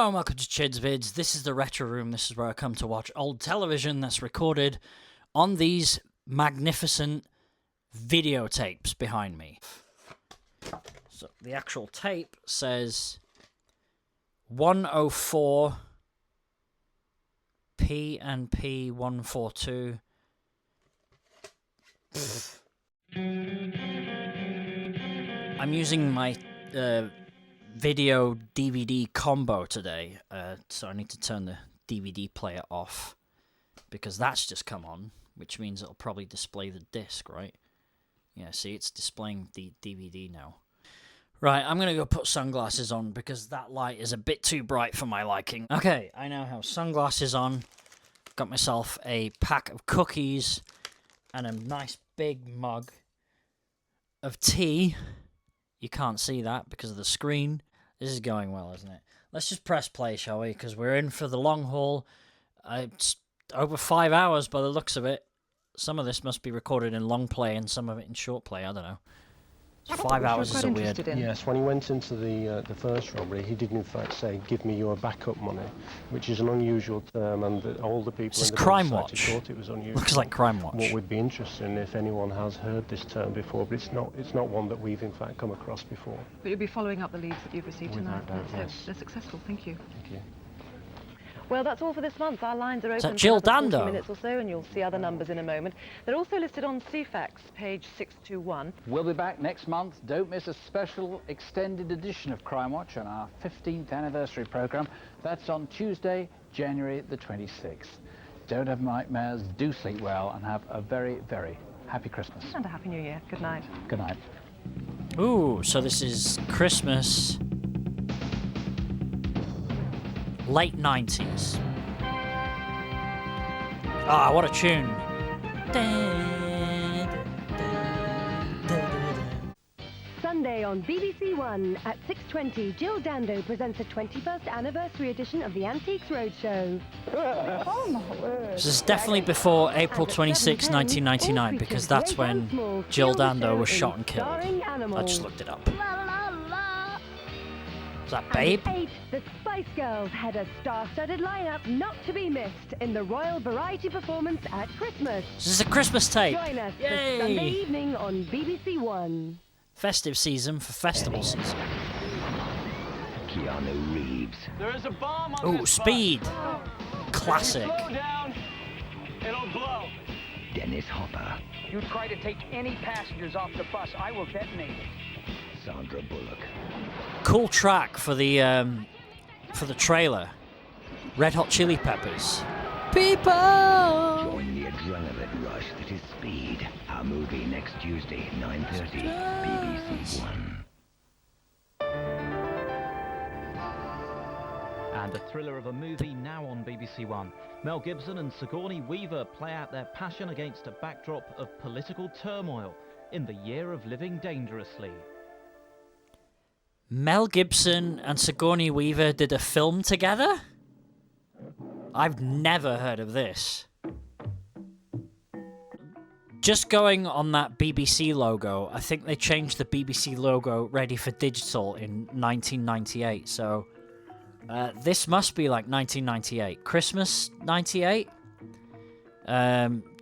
Hello and welcome to Chid's Vids. This is the Retro Room. This is where I come to watch old television that's recorded on these magnificent videotapes behind me. So the actual tape says 104 P&P 142. I'm using my video DVD combo today, so I need to turn the DVD player off because that's just come on, which means it'll probably display the disc, right? Yeah, see, it's displaying the DVD now. Right, I'm gonna go put sunglasses on because that light is a bit too bright for my liking. Okay, I now have sunglasses on. Got myself a pack of cookies and a nice big mug of tea. You can't see that because of the screen. This is going well, isn't it? Let's just press play, shall we? Because we're in for the long haul. It's over 5 hours by the looks of it. Some of this must be recorded in long play and some of it in short play. I don't know. 5 hours is a weird... Yes, when he went into the first robbery, he did in fact say, "Give me your backup money," which is an unusual term, and all the people This is in the Crime society Watch. thought it was unusual. Looks like Crime Watch. What would be interesting if anyone has heard this term before, but it's not one that we've in fact come across before. But you'll be following up the leads that you've received Without tonight. doubt, yes. They're successful. Thank you. Thank you. Well, that's all for this month. Our lines are Is open that Jill for another 40 Dando? minutes or so, and you'll see other numbers in a moment. They're also listed on CFAX, page 621. We'll be back next month. Don't miss a special extended edition of Crime Watch on our 15th anniversary programme. That's on Tuesday, January the 26th. Don't have nightmares, do sleep well, and have a very, very happy Christmas. And a Happy New Year. Good night. Good night. Ooh, so this is Christmas... late 90s. Ah, what a tune. Sunday on BBC One at 6:20, Jill Dando presents the 21st anniversary edition of the Antiques Roadshow. Oh my word. This is definitely before April 26, 1999, because that's when Jill Dando was shot and killed. I just looked it up. Is that Babe? And at 8, the Spice Girls had a star-studded lineup not to be missed in the Royal Variety Performance at Christmas. This is a Christmas tape. Join us this Yay! Sunday evening on BBC One. Festive season for festival season. Keanu Reeves. There is a bomb on Ooh, this Speed. bus. Classic. Slow down, it'll blow. Dennis Hopper. You try to take any passengers off the bus, I will detonate it. Sandra Bullock. Cool track for the trailer. Red Hot Chili Peppers. People. Join the adrenaline rush that is Speed. Our movie next Tuesday, 9:30, BBC One. And a thriller of a movie now on BBC One. Mel Gibson and Sigourney Weaver play out their passion against a backdrop of political turmoil in the year of living dangerously. Mel Gibson and Sigourney Weaver did a film together? I've never heard of this. Just going on that BBC logo, I think they changed the BBC logo ready for digital in 1998, so this must be like 1998. Christmas 98?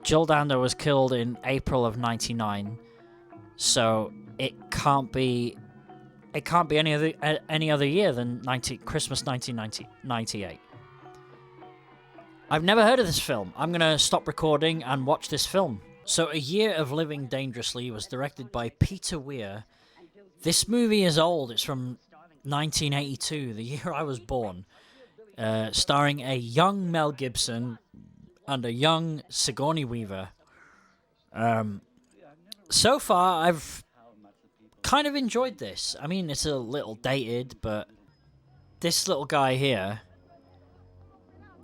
Jill Dando was killed in April of 99, so it can't be any other year than Christmas 1998. I've never heard of this film. I'm going to stop recording and watch this film. So, A Year of Living Dangerously was directed by Peter Weir. This movie is old. It's from 1982, the year I was born. Starring a young Mel Gibson and a young Sigourney Weaver. So far, I've kind of enjoyed this. I mean, it's a little dated, but this little guy here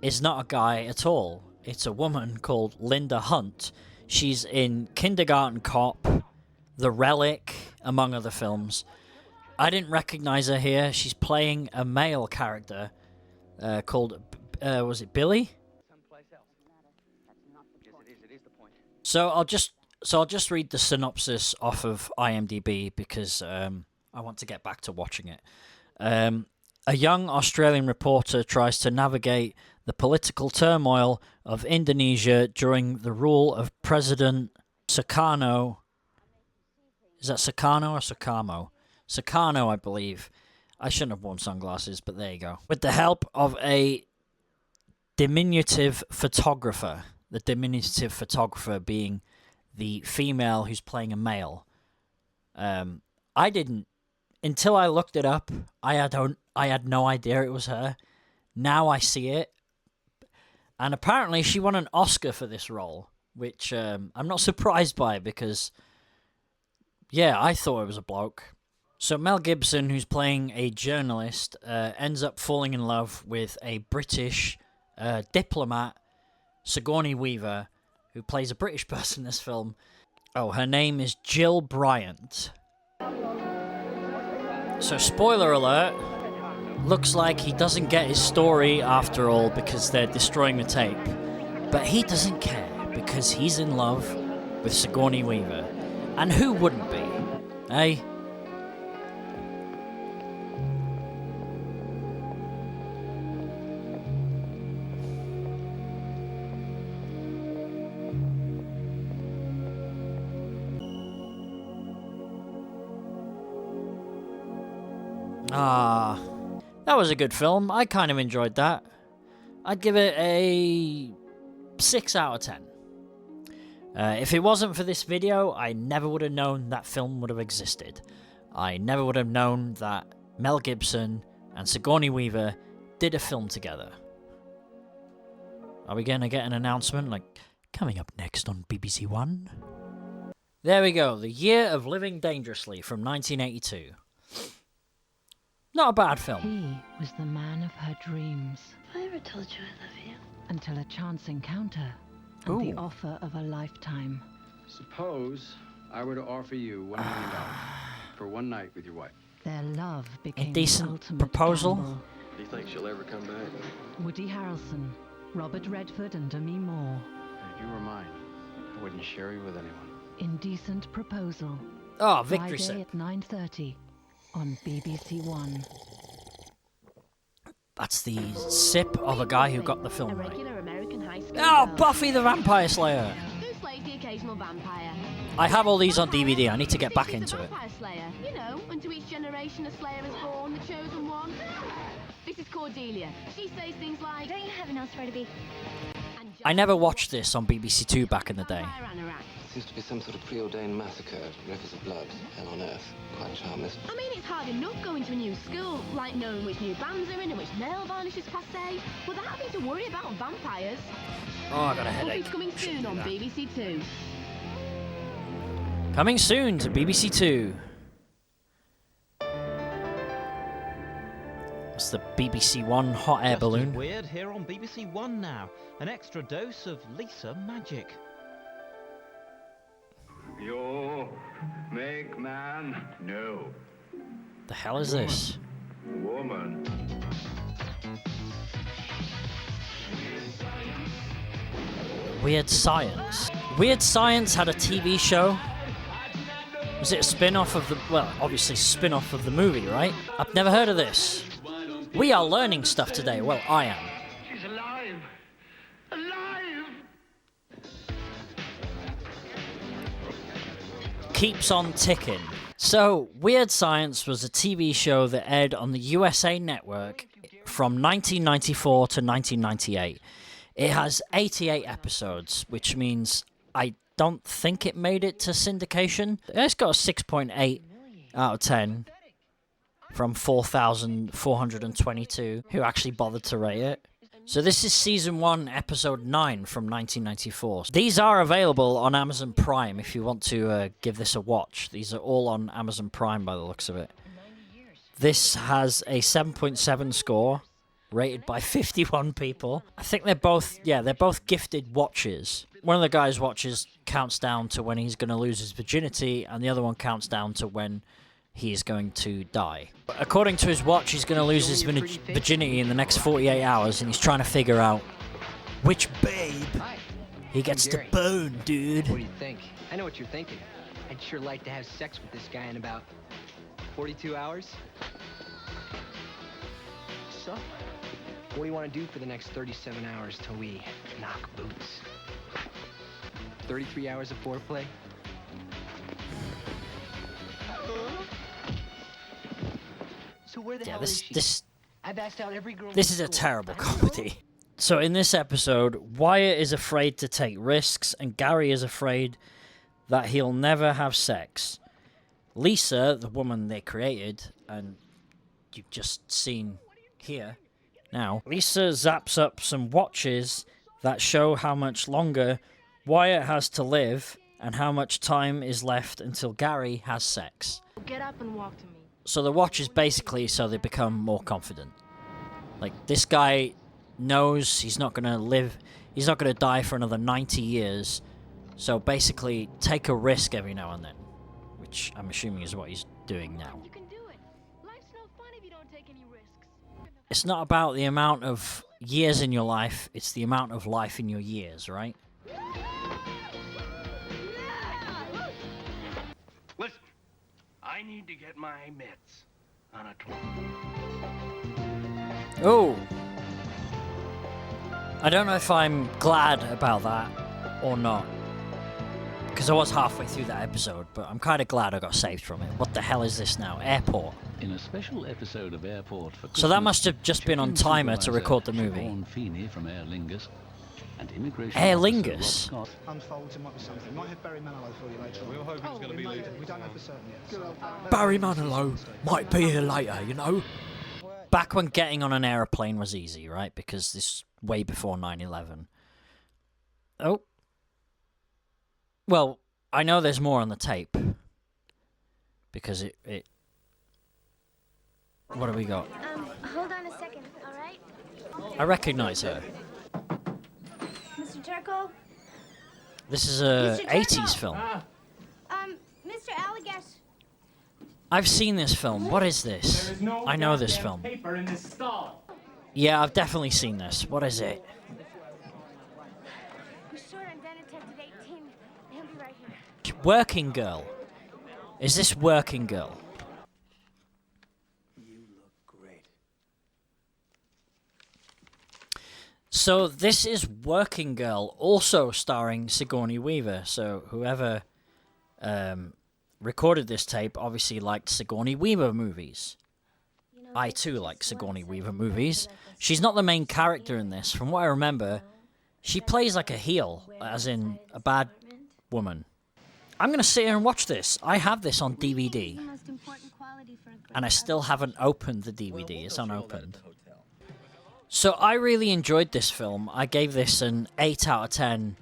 is not a guy at all. It's a woman called Linda Hunt. She's in Kindergarten Cop, The Relic, among other films. I didn't recognize her here. She's playing a male character called, was it Billy? So I'll just read the synopsis off of IMDb because I want to get back to watching it. A young Australian reporter tries to navigate the political turmoil of Indonesia during the rule of President Sukarno. Is that Sukarno or Sukarmo? Sukarno, I believe. I shouldn't have worn sunglasses, but there you go. With the help of a diminutive photographer. The diminutive photographer being the female who's playing a male. I didn't, until I looked it up, I had no idea it was her. Now I see it. And apparently she won an Oscar for this role, which I'm not surprised by because, yeah, I thought it was a bloke. So Mel Gibson, who's playing a journalist, ends up falling in love with a British diplomat, Sigourney Weaver, who plays a British person in this film. Oh, her name is Jill Bryant. So, spoiler alert, looks like he doesn't get his story after all because they're destroying the tape. But he doesn't care because he's in love with Sigourney Weaver. And who wouldn't be? Eh? That was a good film. I kind of enjoyed that. I'd give it a 6 out of 10. If it wasn't for this video, I never would have known that film would have existed. I never would have known that Mel Gibson and Sigourney Weaver did a film together. Are we going to get an announcement like, coming up next on BBC One? There we go, The Year of Living Dangerously from 1982. Not a bad film. He was the man of her dreams. Have I ever told you I love you? Until a chance encounter and the offer of a lifetime. Suppose I were to offer you $1 million for one night with your wife. Their love became a decent the ultimate proposal. gamble. Do you think she'll ever come back? Woody Harrelson, Robert Redford and Demi Moore. If you were mine, I wouldn't share you with anyone. Indecent Proposal. Oh, victory Friday sip. at 9:30 on BBC One. That's the sip of a guy who got the film right. American high school Oh, girl. Buffy the Vampire Slayer. Who slays the occasional vampire? I have all these on DVD. I need to get back She's into a it. vampire slayer. You know, unto each generation a slayer is born, the chosen one. This is Cordelia. She says things like, Don't you have an elsewhere to be? I never watched this on BBC Two back in the day. Seems to be some sort of preordained massacre, rivers of blood, hell on earth. Quite charmless. I mean, it's hard enough going to a new school, like knowing which new bands are in and which nail varnish is passé, without having to worry about vampires. Oh, I got a headache. Buffy's coming soon on BBC Two. Coming soon to BBC Two. It's the BBC One hot air Just as balloon. Weird here on BBC One now. An extra dose of Lisa magic. You make man? No. The hell is this? Woman. Weird Science. Weird Science had a TV show. Was it a spin-off of the... Well, obviously spin-off of the movie, right? I've never heard of this. We are learning stuff today. Well, I am. She's alive. Alive. Keeps on ticking. So, Weird Science was a TV show that aired on the USA Network from 1994 to 1998. It has 88 episodes, which means I don't think it made it to syndication. It's got a 6.8 out of 10 from 4,422 who actually bothered to rate it. So this is Season 1, Episode 9 from 1994. These are available on Amazon Prime if you want to give this a watch. These are all on Amazon Prime by the looks of it. This has a 7.7 score, rated by 51 people. I think they're both gifted watches. One of the guys' watches counts down to when he's going to lose his virginity, and the other one counts down to when he is going to die. According to his watch, he's going to lose his virginity in the next 48 hours, and he's trying to figure out which babe he gets to bone, dude. What do you think? I know what you're thinking. I'd sure like to have sex with this guy in about 42 hours. so? What do you want to do for the next 37 hours till we knock boots? 33 hours of foreplay? So where the hell is she? I've asked out every girl. This is a terrible comedy. So in this episode, Wyatt is afraid to take risks, and Gary is afraid that he'll never have sex. Lisa, the woman they created, and you've just seen here now, Lisa zaps up some watches that show how much longer Wyatt has to live and how much time is left until Gary has sex. Get up and walk to me. So the watch is basically so they become more confident. Like, this guy knows he's not going to live, he's not going to die for another 90 years. So basically, take a risk every now and then. Which I'm assuming is what he's doing now. You can do it. Life's no fun if you don't take any risks. It's not about the amount of years in your life, it's the amount of life in your years, right? Listen, I need to get my mitts on a 12. Oh! I don't know if I'm glad about that or not. Because I was halfway through that episode, but I'm kind of glad I got saved from it. What the hell is this now? Airport. In a special episode of Airport for So that must have just been on timer to record the movie. From Air Lingus and immigration Aer Lingus? Unfolds, it might be something. Might have Barry Manilow for you later on. We were hoping it was going to be later. We don't know for certain yet. Barry Manilow might be here later, you know? Back when getting on an aeroplane was easy, right? Because this is way before 9/11. Oh. Well, I know there's more on the tape. Because it... What have we got? Hold on a second, all right? I recognize her. Mr. Turkle? This is a Mr. 80s Turkle! film. Mr. Allagash. I've seen this film. What is this? There is no I know this goddamn film. paper in this stall. Yeah, I've definitely seen this. What is it? We're short on den attendant 18. He'll be right here. Working Girl. Is this Working Girl? So this is Working Girl, also starring Sigourney Weaver. So whoever recorded this tape obviously liked Sigourney Weaver movies. I too like Sigourney Weaver movies. She's not the main character in this. From what I remember, she plays like a heel, as in a bad woman. I'm going to sit here and watch this. I have this on DVD. And I still haven't opened the DVD. It's unopened. So I really enjoyed this film. I gave this an 8 out of 10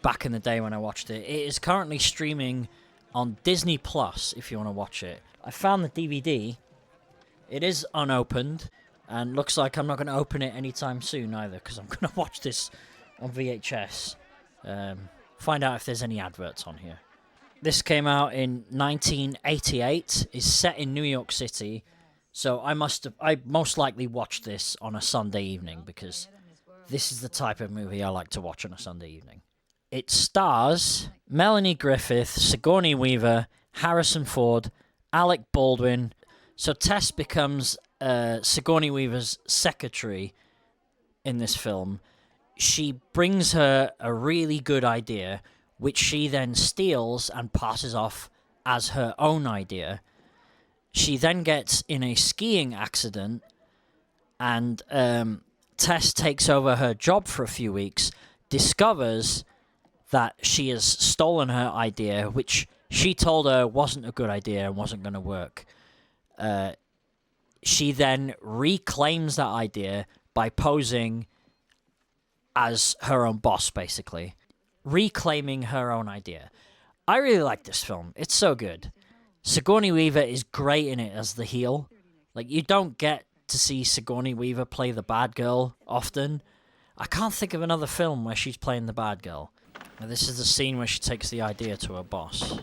back in the day when I watched it. It is currently streaming on Disney Plus if you want to watch it. I found the DVD. It is unopened and looks like I'm not going to open it anytime soon either because I'm going to watch this on VHS. Find out if there's any adverts on here. This came out in 1988. Is set in New York City. So I most likely watched this on a Sunday evening because this is the type of movie I like to watch on a Sunday evening. It stars Melanie Griffith, Sigourney Weaver, Harrison Ford, Alec Baldwin. So Tess becomes Sigourney Weaver's secretary in this film. She brings her a really good idea, which she then steals and passes off as her own idea. She then gets in a skiing accident, and Tess takes over her job for a few weeks, discovers that she has stolen her idea, which she told her wasn't a good idea and wasn't going to work. She then reclaims that idea by posing as her own boss, basically. Reclaiming her own idea. I really like this film. It's so good. Sigourney Weaver is great in it as the heel. Like, you don't get to see Sigourney Weaver play the bad girl often. I can't think of another film where she's playing the bad girl. Now, this is the scene where she takes the idea to her boss.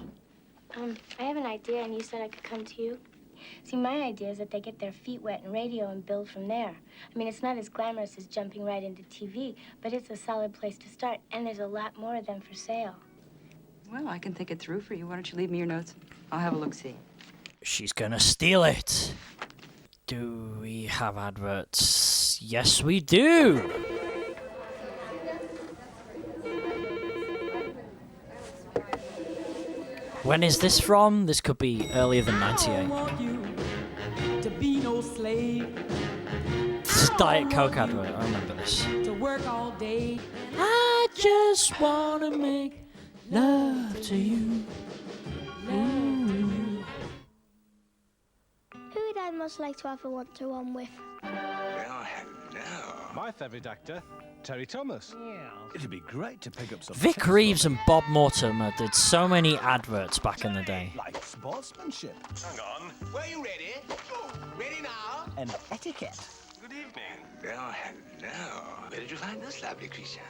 I have an idea, and you said I could come to you. See, my idea is that they get their feet wet in radio and build from there. I mean, it's not as glamorous as jumping right into TV, but it's a solid place to start, and there's a lot more of them for sale. Well, I can think it through for you. Why don't you leave me your notes? I'll have a look-see. She's gonna steal it. Do we have adverts? Yes, we do. When is this from? This could be earlier than 98. To be no slave. This is Diet Coke advert. I remember this. To work all day. I just wanna make love to you. Who would I most like to have a one-to-one with? Well, hello. My favourite actor, Terry Thomas. Yeah. It'd be great to pick up some... Vic Reeves and Bob Mortimer did so many adverts back in the day. Like sportsmanship. Hang on. Were you ready? Ready now? And etiquette. Good evening. Well, hello. Where did you find this lovely creature?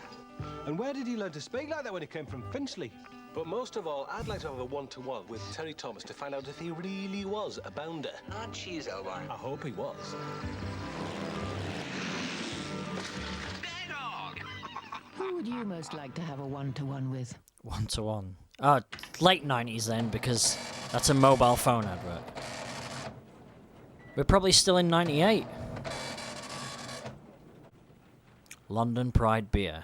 And where did he learn to speak like that when he came from Finchley? But most of all, I'd like to have a one-to-one with Terry Thomas to find out if he really was a bounder. Not cheese, Elbar. I hope he was. Who would you most like to have a one-to-one with? One-to-one. Late 90s then, because that's a mobile phone advert. We're probably still in 98. London Pride Beer.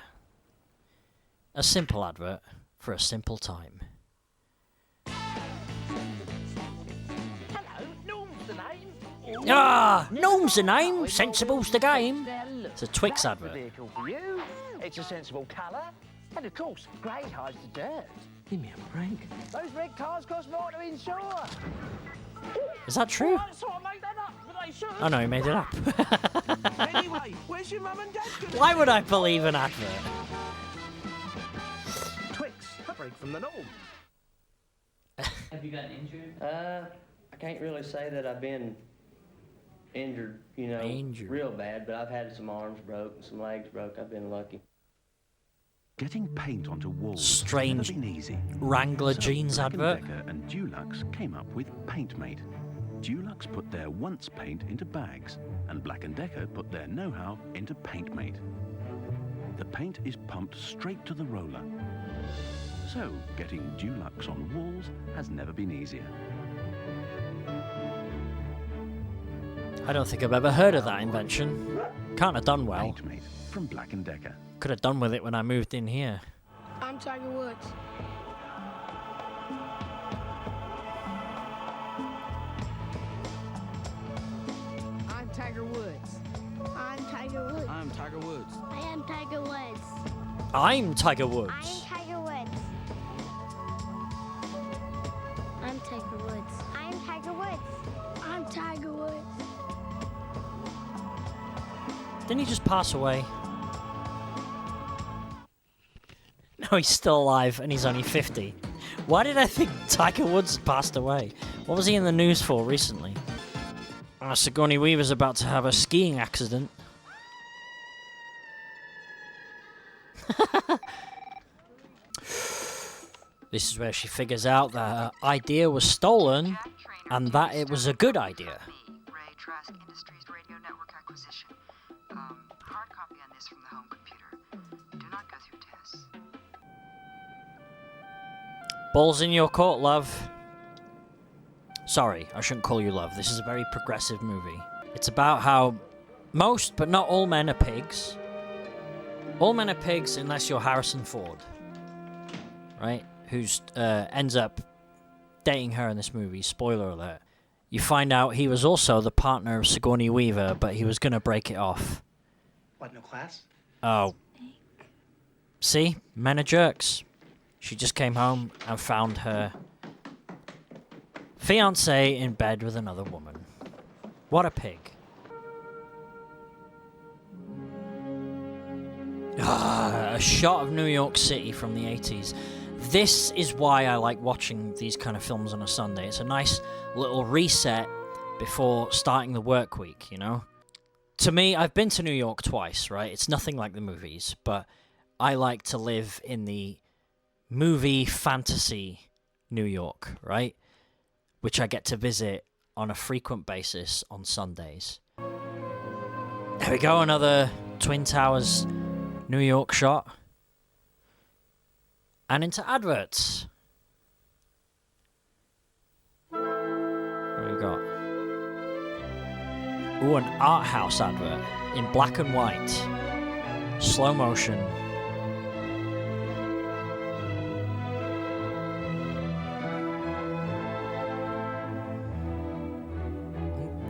A simple advert for a simple time. Hello, Norm's the name. Ah, Gnome's the name, sensible's the game. It's a Twix That's the advert. vehicle for you. It's a sensible colour. And of course, grey hides the dirt. Give me a break. Those red cars cost more to insure. Is that true? I sort of made that up, but they should. Oh no, he made it up. Anyway, where's your mum and dad gonna Why would I believe an advert? Twix, a break from the norm. Have you gotten injured? I can't really say that I've been injured, you know, real bad, but I've had some arms broke and some legs broke. I've been lucky. Getting paint onto walls Strange has never been easy. Wrangler So jeans Black advert. & Decker and Dulux came up with PaintMate. Dulux put their once paint into bags, and Black & Decker put their know-how into PaintMate. The paint is pumped straight to the roller. So getting Dulux on walls has never been easier. I don't think I've ever heard of that invention. Can't have done well. PaintMate from Black & Decker. Could have done with it when I moved in here. I'm Tiger Woods. I'm Tiger Woods. I'm Tiger Woods. I'm Tiger Woods. I am Tiger Woods. I'm Tiger Woods. I am Tiger Woods. I'm Tiger Woods. I'm Tiger Woods. I'm Tiger Woods. Didn't he just pass away? No, he's still alive and he's only 50. Why did I think Tiger Woods had passed away? What was he in the news for recently? Sigourney Weaver's about to have a skiing accident. This is where she figures out that her idea was stolen and that it was a good idea. Industries Radio Network acquisition. Hard copy on this from the home computer. Do not go through tests. Balls in your court, love. Sorry, I shouldn't call you love. This is a very progressive movie. It's about how most, but not all men are pigs. All men are pigs unless you're Harrison Ford. Right? Who ends up dating her in this movie. Spoiler alert. You find out he was also the partner of Sigourney Weaver, but he was going to break it off. What, no class? Oh. See? Men are jerks. She just came home and found her fiancé in bed with another woman. What a pig. A shot of New York City from the 80s. This is why I like watching these kind of films on a Sunday. It's a nice little reset before starting the work week, you know? To me, I've been to New York twice, right? It's nothing like the movies, but I like to live in the movie fantasy New York, right? Which I get to visit on a frequent basis on Sundays. There we go, another Twin Towers New York shot. And into adverts. What do we got? Ooh, an art house advert. in black and white. Slow motion.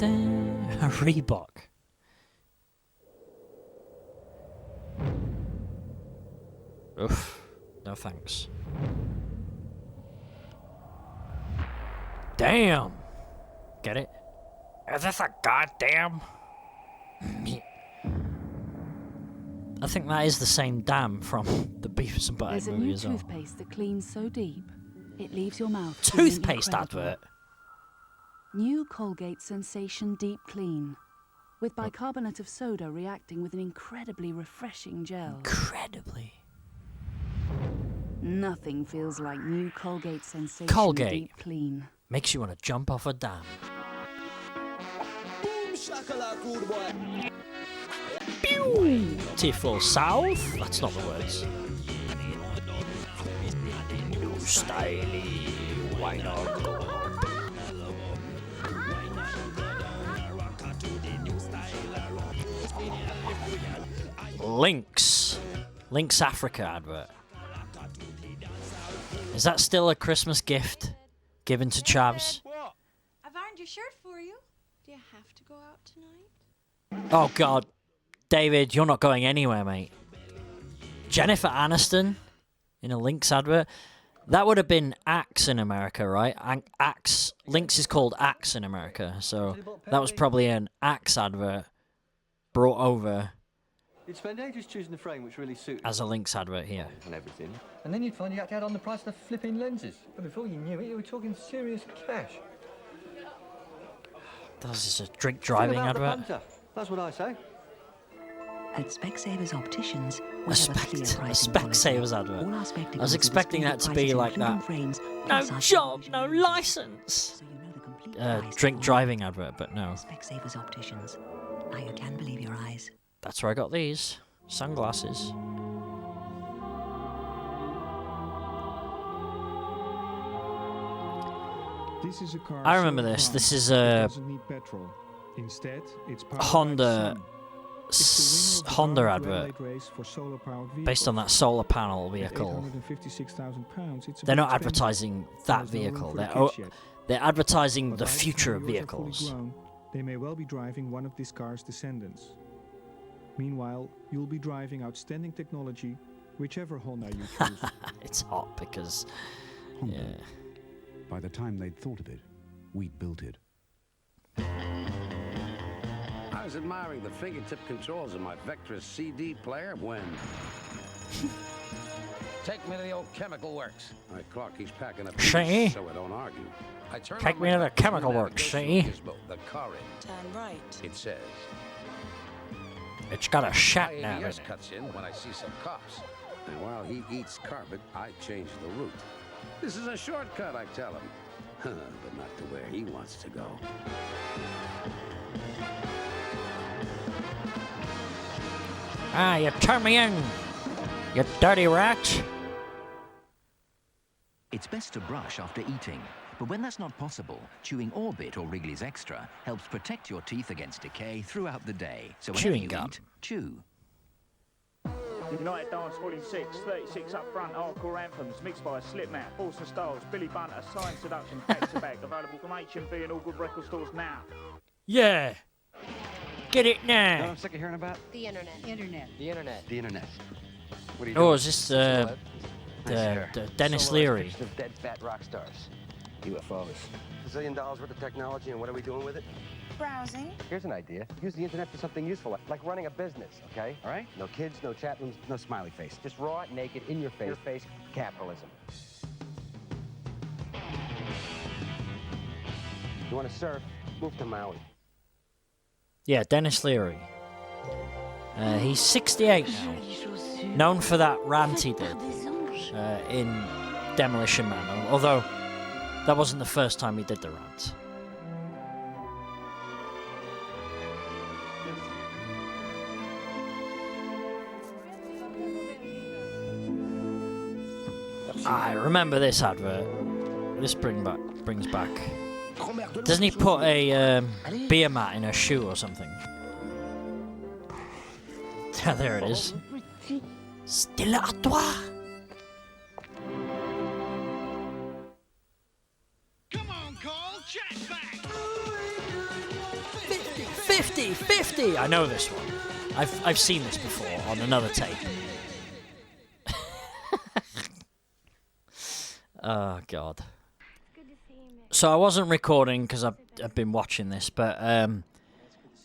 A Reebok. Oof. No thanks. Damn. Get it? Is this a goddamn? I think that is the same damn from the Beavis and Butthead There's a movie new as well. toothpaste that cleans so deep, it leaves your mouth Toothpaste feeling incredible. advert. New Colgate Sensation Deep Clean, with bicarbonate of soda reacting with an incredibly refreshing gel. Incredibly. Nothing feels like new Colgate Sensation Colgate. Deep Clean. Makes you want to jump off a dam. Beautiful South? That's not the words. New style. Why not go? Lynx. Lynx Africa advert. Is that still a Christmas gift given to Chavs? I've ironed your shirt for you. Do you have to go out tonight? Oh God, David, you're not going anywhere, mate. Jennifer Aniston in a Lynx advert. That would have been Axe in America, right? Axe. Lynx is called Axe in America, so that was probably an Axe advert brought over You'd spend ages choosing the frame which really suited as a Lynx advert here. and everything, and then you'd find you had to add on the price of the flipping lenses. But before you knew it, you were talking serious cash. This is a drink driving Think about the advert. punter. That's what I say. At Specsavers Opticians, A Specsavers advert. I was expecting that to be like that. No job, no license. Drink driving advert, but no. Specsavers Opticians. Now you can believe your eyes. That's where I got these sunglasses. This is a car I remember so this. calm This is it a doesn't need petrol. Instead, it's powered by Honda sun. It's the winner of the Honda Power to advert Adelaide race for solar-powered based on that vehicles. solar panel At vehicle. £856,000, it's a They're bit not expensive. advertising that There's no room vehicle. for the They're kids yet. they're advertising But the by the future time of yours are fully vehicles. grown, they may well be driving one of this car's descendants. Meanwhile, you'll be driving outstanding technology, whichever Honda you choose. It's hot because Honda. yeah. By the time they'd thought of it, we'd built it. I was admiring the fingertip controls of my Vectress CD player when... Take me to the old chemical works. All right, Clark, he's packing up See? so I don't argue. I turn Take on me my to the Vectress chemical works, navigation see? gizmo, the car in. Turn right. It says... It's got a shot My now in ABS it. cuts in when I see some cops. And while he eats carpet, I change the route. This is a shortcut, I tell him. But not to where he wants to go. Ah, you turn me in, you dirty rat. It's best to brush after eating, but when that's not possible, chewing Orbit or Wrigley's Extra helps protect your teeth against decay throughout the day. So whenever Chewing you gum. eat, chew. United Dance 46, 36 up front, hardcore anthems, mixed by Slipmat, Force Styles, Billy Bunter, Science Seduction, back to back, available from HMV and all good record stores now. Yeah. Get it You know what now. I'm sick of hearing about? The internet. Internet. The internet. The internet. What are you Oh, doing? is this Nice the Dennis Leary? pictures of dead fat rock stars. UFOs. $1 zillion worth of technology, and what are we doing with it? Browsing. Here's an idea. Use the internet for something useful, like running a business, okay? All right? No kids, no chat rooms, no smiley face. Just raw, naked, in your face capitalism. You want to surf? Move to Maui. Yeah, Dennis Leary. He's 68 now. Known for that rant he did in Demolition Man, although that wasn't the first time he did the rant. I remember this advert. This brings back. Doesn't he put a beer mat in a shoe or something? Yeah, there it is. Stille à toi. Come on, Cole, check back. 50. I know this one. I've seen this before on another tape. Oh God. So I wasn't recording because I've been watching this, but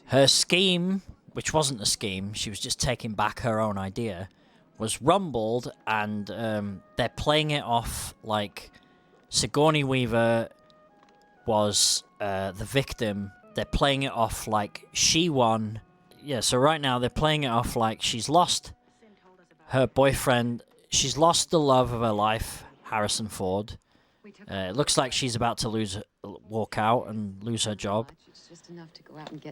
her scheme, which wasn't a scheme, she was just taking back her own idea, was rumbled, and they're playing it off like Sigourney Weaver was the victim. They're playing it off like she won. Yeah, so right now they're playing it off like she's lost her boyfriend. She's lost the love of her life, Harrison Ford. It looks like she's about to walk out and lose her job.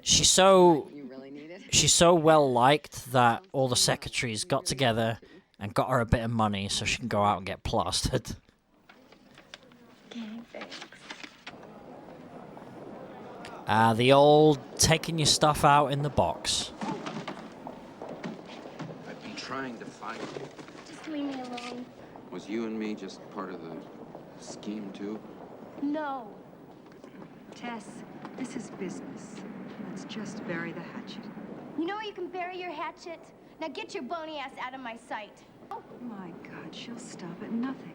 She's so well liked that all the secretaries got together and got her a bit of money so she can go out and get plastered. The old taking your stuff out in the box. I've been trying to find you. Just leave me alone. Was you and me just part of the scheme, too? No. Tess, this is business. Let's just bury the hatchet. You know where you can bury your hatchet? Now get your bony ass out of my sight. Oh my God, she'll stop at nothing.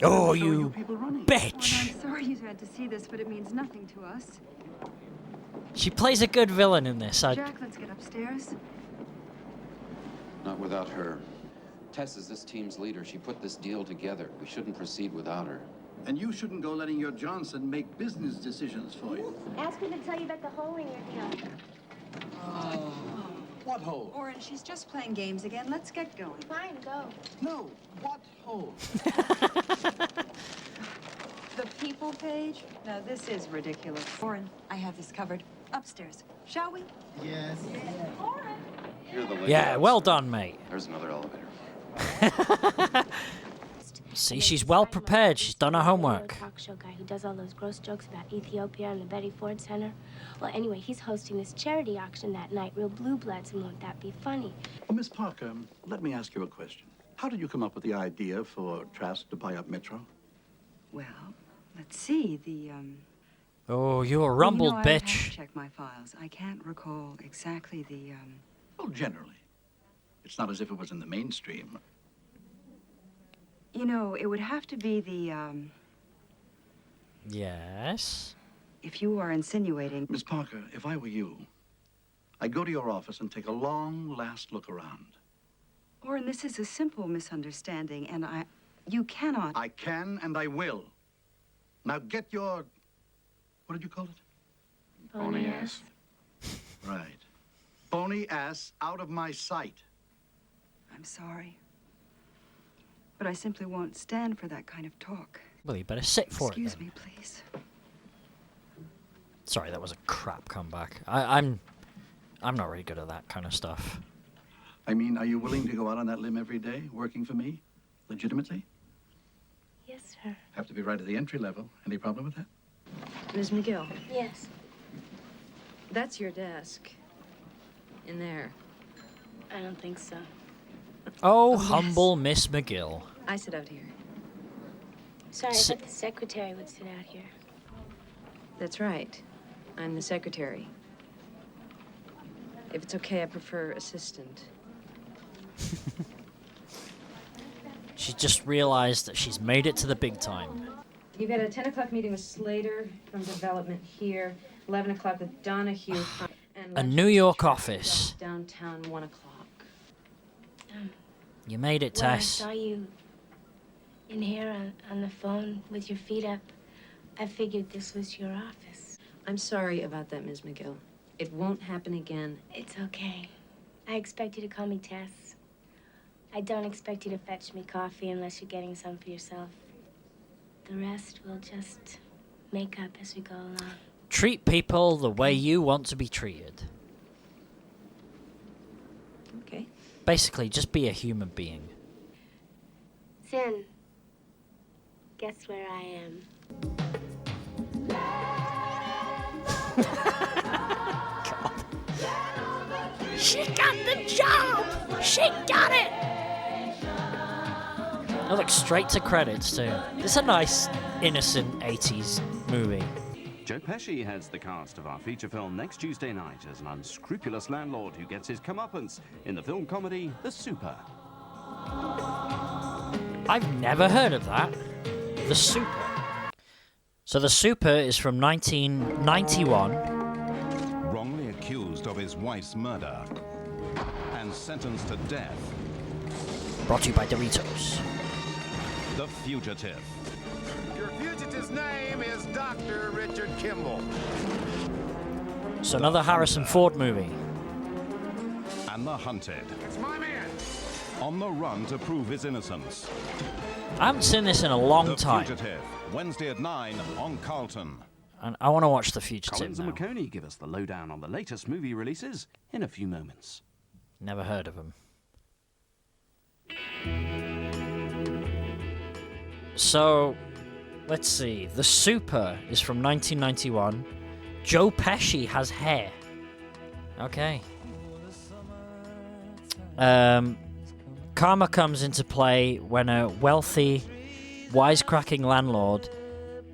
Oh, you bitch! Well, I'm sorry you had to see this, but it means nothing to us. She plays a good villain in this. Jack, let's get upstairs. Not without her. Tess is this team's leader. She put this deal together. We shouldn't proceed without her. And you shouldn't go letting your Johnson make business decisions for you. Ask her to tell you about the hole in your deal. What hole? Oren, she's just playing games again. Let's get going. Fine, go. No, what hole? The people page? No, this is ridiculous. Oren, I have this covered. Upstairs. Shall we? Yes. Oren! You're the lady. Yeah, well done, mate. There's another elevator. See, she's well prepared. She's done her homework. Talk show guy who does all those gross jokes about Ethiopia and the Betty Ford Center. Well, anyway, he's hosting this charity auction that night. Real blue bloods, and won't that be funny? Oh, Miss Parker, let me ask you a question. How did you come up with the idea for Trask to buy up Metro? Well, let's see. Oh, you a rumbled I would have to bitch. check my files. I can't recall exactly the. Well, generally. It's not as if it was in the mainstream. You know, it would have to be the. Yes? If you are insinuating. Miss Parker, if I were you, I'd go to your office and take a long, last look around. Oren, this is a simple misunderstanding, and you cannot. I can and I will. Now get your. What did you call it? Bony ass. Right. Bony ass out of my sight. I'm sorry. But I simply won't stand for that kind of talk. Well, you better sit for it. Excuse then. me, please. Sorry, that was a crap comeback. I'm not really good at that kind of stuff. I mean, are you willing to go out on that limb every day, working for me? Legitimately? Yes, sir. Have to be right at the entry level. Any problem with that? Ms. McGill, Yes. that's your desk. In there. I don't think so. Oh, humble Miss McGill. I sit out here. Sorry, I thought the secretary would sit out here. That's right. I'm the secretary. If it's okay, I prefer assistant. She just realized that she's made it to the big time. You've got a 10 o'clock meeting with Slater from development here, 11 o'clock with Donahue, and A New York office. downtown, 1 o'clock. You made it, When I Tess. saw you in here on the phone with your feet up, I figured this was your office. I'm sorry about that, Ms. McGill. It won't happen again. It's okay. I expect you to call me Tess. I don't expect you to fetch me coffee unless you're getting some for yourself. The rest we'll just make up as we go along. Treat people the way you want to be treated. Okay. Basically, just be a human being. Sin, guess where I am? She got the job! She got it! Oh, look, straight to credits, too. This is a nice, innocent 80s movie. Joe Pesci heads the cast of our feature film next Tuesday night as an unscrupulous landlord who gets his comeuppance in the film comedy The Super. I've never heard of that. The Super. So The Super is from 1991. Wrongly accused of his wife's murder and sentenced to death. Brought to you by Doritos. The Fugitive. Your fugitive's name is Dr. Richard Kimball. So another Harrison Ford movie. And The Hunted. It's my man. On the run to prove his innocence. I haven't seen this in a long The time. Fugitive. Wednesday at 9 on Carlton. And I want to watch The Fugitive Collins now. and McConey give us the lowdown on the latest movie releases in a few moments. Never heard of him. So, let's see. The Super is from 1991. Joe Pesci has hair. Okay. Karma comes into play when a wealthy, wisecracking landlord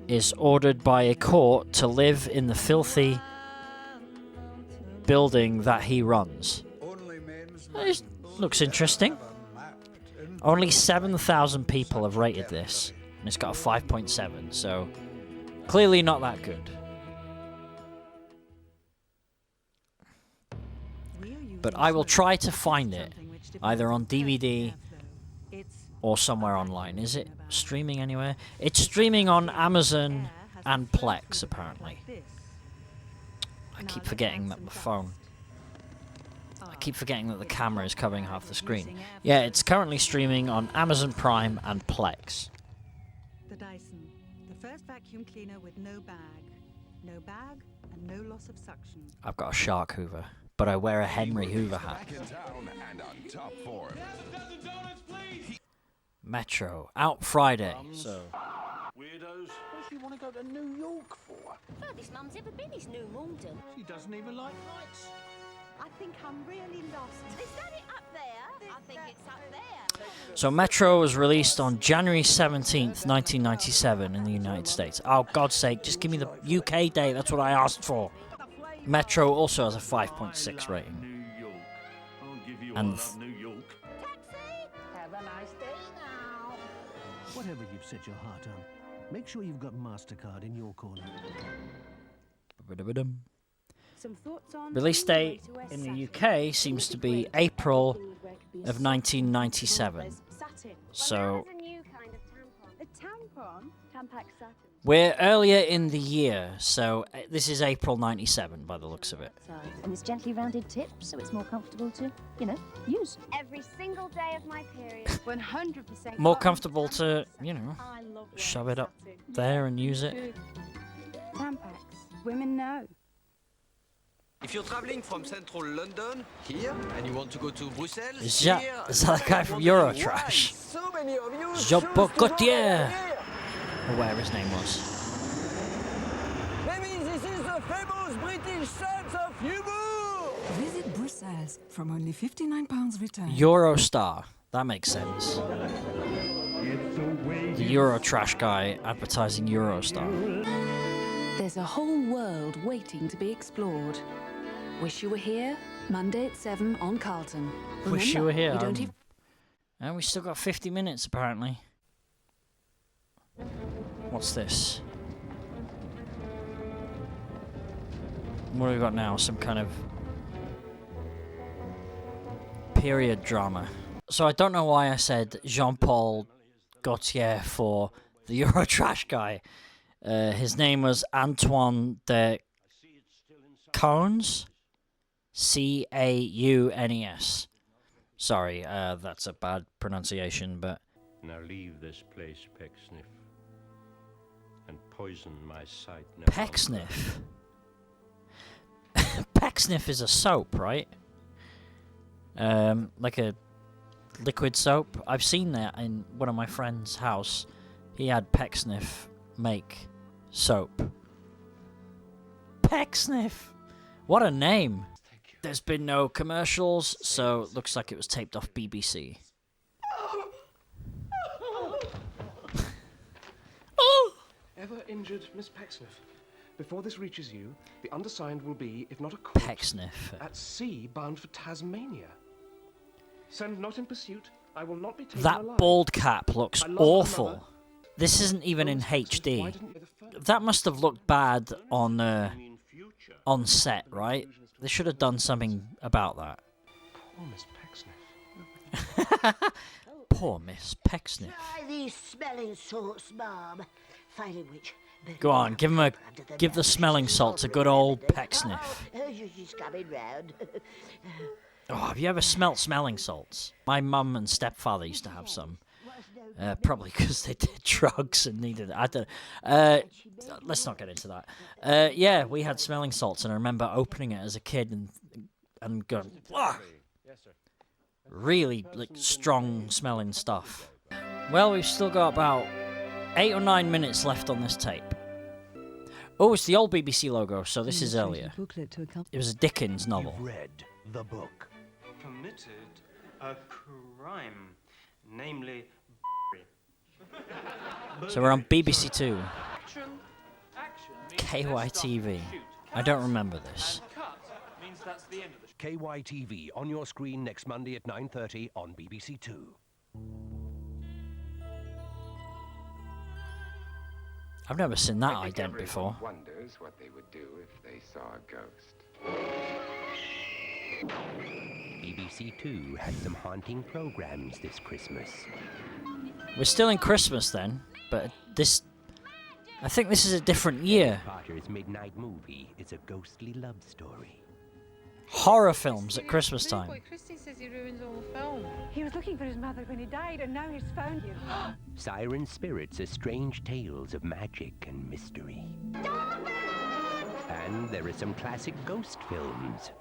is ordered by a court to live in the filthy building that he runs. It looks interesting. Only 7,000 people have rated this, and it's got a 5.7, so clearly not that good. But I will try to find it, either on DVD or somewhere online. Is it streaming anywhere? It's streaming on Amazon and Plex, apparently. I keep forgetting that the phone... I keep forgetting that the camera is covering half the screen. Yeah, it's currently streaming on Amazon Prime and Plex. The Dyson, the first vacuum cleaner with no bag. No bag and no loss of suction. I've got a shark hoover, but I wear a Henry Hoover hat. Metro, out Friday, so... Weirdos. What does she want to go to New York for? Furthest Mum's ever been is New Malden. She doesn't even like lights. I think I'm really lost. Is that it up there? I think it's up there. So Metro was released on January 17th, 1997 in the United States. Oh, God's sake, just give me the UK date, that's what I asked for. Metro also has a 5.6 rating. New York. I'll give you And all up New York. Have a nice day now. Whatever you've set your heart on, make sure you've got MasterCard in your corner. Some thoughts on Release date in the UK seems to be April of 1997. So a tampon? Tampax Satin. we're earlier in the year, so this is April 97 by the looks of it. And it's gently rounded tip, so it's more comfortable to, use. Every single day of my period. 100%. More comfortable to, shove it up there and use it. Tampax. Women know. If you're traveling from central London here and you want to go to Brussels, Is that the guy from Eurotrash? so many of you Jean-Paul Gaultier, or whatever his name was. Maybe this is the famous British sense of humor. Visit Brussels from only £59 return. Eurostar. That makes sense. The Eurotrash guy advertising Eurostar. There's a whole world waiting to be explored. Wish You Were Here, Monday at 7 on Carlton. Wish you were here. You don't even... And we still got 50 minutes apparently. What's this? What have we got now? Some kind of period drama. So I don't know why I said Jean-Paul Gaultier for the Eurotrash guy. His name was Antoine de Caunes. C-A-U-N-E-S. Sorry, that's a bad pronunciation, but... Now leave this place, Pecksniff, and poison my sight. Pecksniff? Pecksniff is a soap, right? Like a liquid soap. I've seen that in one of my friend's house. He had Pecksniff make soap. Pecksniff! What a name! Thank you. There's been no commercials, so it looks like it was taped off BBC. Ever injured Miss Pecksniff? Before this reaches you, the undersigned will be, if not a corpse, Pecksniff. at sea bound for Tasmania. Send not in pursuit. I will not be taken That alive. bald cap looks I lost my mother. awful. This isn't even in HD. That must have looked bad on set, right? They should have done something about that. Poor Miss Pecksniff. Poor Miss Pecksniff. Try these smelling salts, Mom. Finding which. Go on, give the smelling salts a good old Pecksniff. Oh, she's coming round. Oh, have you ever smelt smelling salts? My mum and stepfather used to have some. Probably because they did drugs and needed it. I don't let's not get into that. Yeah, we had smelling salts, and I remember opening it as a kid and going, "Wah!" Really like strong smelling stuff. Well, we've still got about 8 or 9 minutes left on this tape. Oh, it's the old BBC logo, so this is earlier. It was a Dickens novel. You've read the book. Committed a crime, namely. So we're on BBC Two. KYTV. I don't remember this. KYTV on your screen next Monday at 9:30 on BBC Two. I've never seen that ident before. Wonders what they would do if they saw a ghost. BBC Two had some haunting programs this Christmas. We're still in Christmas then, but I think this is a different year. Potter's midnight movie is a ghostly love story. Horror films at Christmas time. Christy says he ruins all the film. He was looking for his mother when he died, and now he's found you. Siren Spirits are strange tales of magic and mystery. And there are some classic ghost films.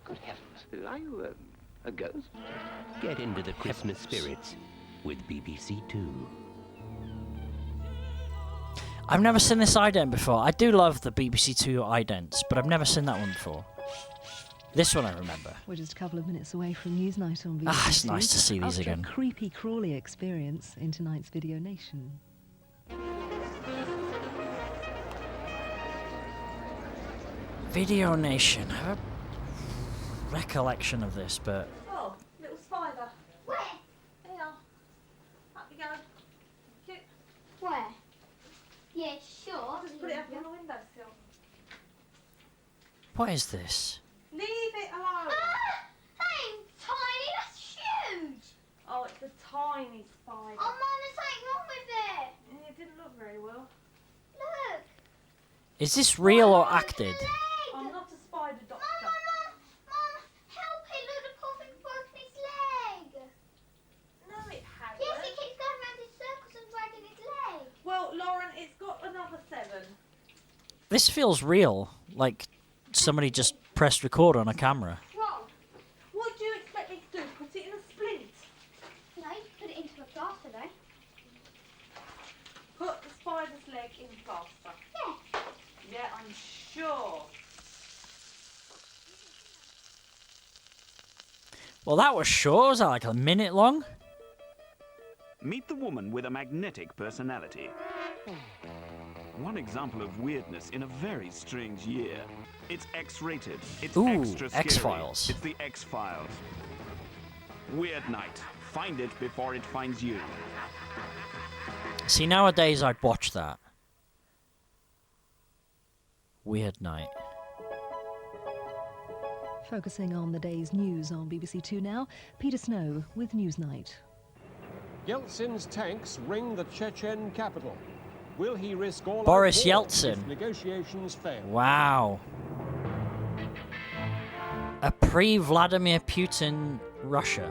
Good heavens, are you a ghost? Get into the Christmas spirits with BBC Two. I've never seen this ident before. I do love the BBC Two idents, but I've never seen that one before. This one I remember. We're just a couple of minutes away from Newsnight on BBC. Ah, it's nice to see these After again. A creepy crawly experience in tonight's Video Nation. Video Nation. I have a recollection of this, but Oh, little spider. Where? Here. Up you go. Cute. Where? Yeah, sure. Just put it up on the windowsill. what is this? Leave it alone. Ah! That ain't tiny, that's huge! Oh, it's a tiny spider. Oh, Mum, there's something wrong with it! Yeah, it didn't look very well. Look! Is this real or acted? I'm not a spider doctor. Mum, help it! Look, the poor thing's broken its leg! No, it hasn't. Yes, it keeps going round in circles and dragging its leg. Well, Lauren, it's got another 7. This feels real, like somebody just pressed record on a camera. Well, what do you expect me to do? Put it in a splint? No, you put it into a plaster, though. Put the spider's leg in plaster. Yeah. Yeah, I'm sure. Well, that was short. Was that like a minute long? Meet the woman with a magnetic personality. One example of weirdness in a very strange year. It's X-rated. It's Ooh, extra scary. X-Files. It's the X-Files. Weird Night. Find it before it finds you. See, nowadays I'd watch that. Weird Night. Focusing on the day's news on BBC Two now, Peter Snow with Newsnight. Yeltsin's tanks ring the Chechen capital. Will he risk all Boris out war Yeltsin. if negotiations fail? Wow. A pre-Vladimir Putin Russia.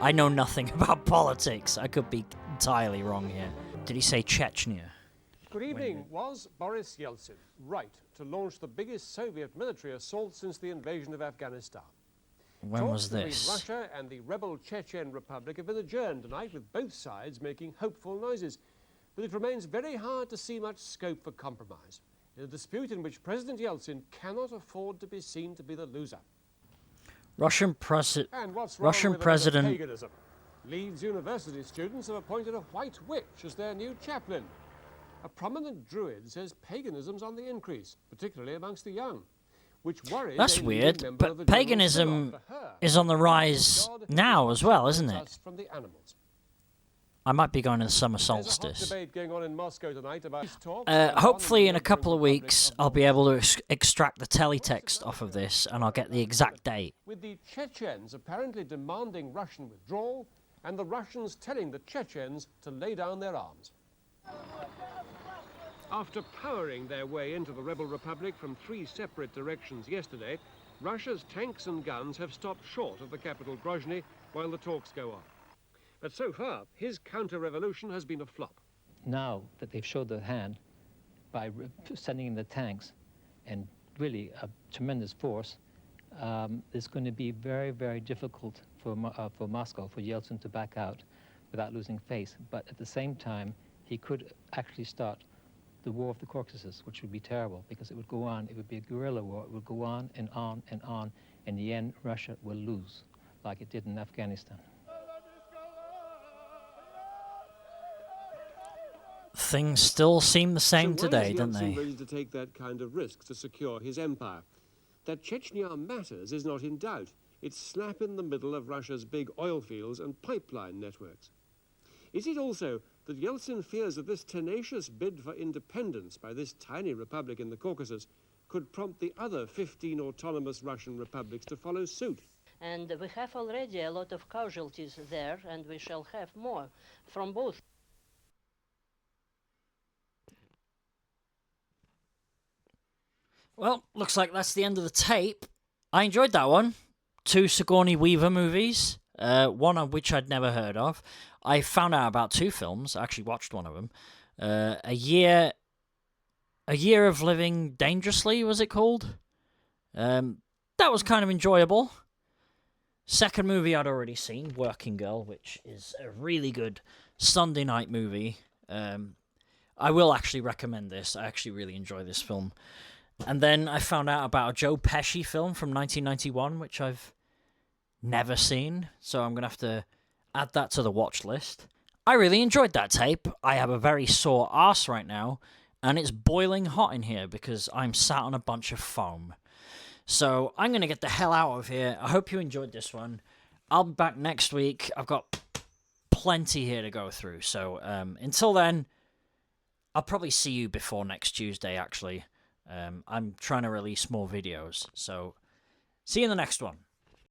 I know nothing about politics. I could be entirely wrong here. Did he say Chechnya? Good evening. Was Boris Yeltsin right to launch the biggest Soviet military assault since the invasion of Afghanistan? When was Talks between this? Russia and the rebel Chechen Republic have been adjourned tonight, with both sides making hopeful noises. But it remains very hard to see much scope for compromise in a dispute in which President Yeltsin cannot afford to be seen to be the loser. Russian And what's wrong Russian with president. paganism? Leeds University students have appointed a white witch as their new chaplain. A prominent druid says paganism's on the increase, particularly amongst the young, which worries That's a weird, member of the but General paganism Synod for her. is on the rise now as well, isn't it? Us from the animals. I might be going to the summer There's a hot solstice. debate going on in Moscow tonight about these talks and Hopefully, in a neighbouring couple of republic weeks, of I'll be able to extract the teletext off of this, and I'll get the exact date. with the Chechens apparently demanding Russian withdrawal and the Russians telling the Chechens to lay down their arms. After powering their way into the rebel republic from 3 separate directions yesterday, Russia's tanks and guns have stopped short of the capital Grozny while the talks go on. But so far, his counter-revolution has been a flop. Now that they've showed their hand by sending in the tanks and really a tremendous force, it's going to be very, very difficult for Moscow, for Yeltsin to back out without losing face. But at the same time, he could actually start the War of the Caucasus, which would be terrible because it would go on. It would be a guerrilla war. It would go on and on and on. In the end, Russia will lose, like it did in Afghanistan. Things still seem the same today, don't Yeltsin they? ready to take that kind of risk to secure his empire? That Chechnya matters is not in doubt. It's slap in the middle of Russia's big oil fields and pipeline networks. Is it also that Yeltsin fears that this tenacious bid for independence by this tiny republic in the Caucasus could prompt the other 15 autonomous Russian republics to follow suit? And we have already a lot of casualties there, and we shall have more from both. Well, looks like that's the end of the tape. I enjoyed that one. 2 Sigourney Weaver movies, one of which I'd never heard of. I found out about 2 films. I actually watched one of them. A Year of Living Dangerously, was it called? That was kind of enjoyable. Second movie I'd already seen, Working Girl, which is a really good Sunday night movie. I will actually recommend this. I actually really enjoy this film. And then I found out about a Joe Pesci film from 1991, which I've never seen, so I'm going to have to add that to the watch list. I really enjoyed that tape. I have a very sore arse right now, and it's boiling hot in here because I'm sat on a bunch of foam. So I'm going to get the hell out of here. I hope you enjoyed this one. I'll be back next week. I've got plenty here to go through, so until then, I'll probably see you before next Tuesday, actually. I'm trying to release more videos, so see you in the next one.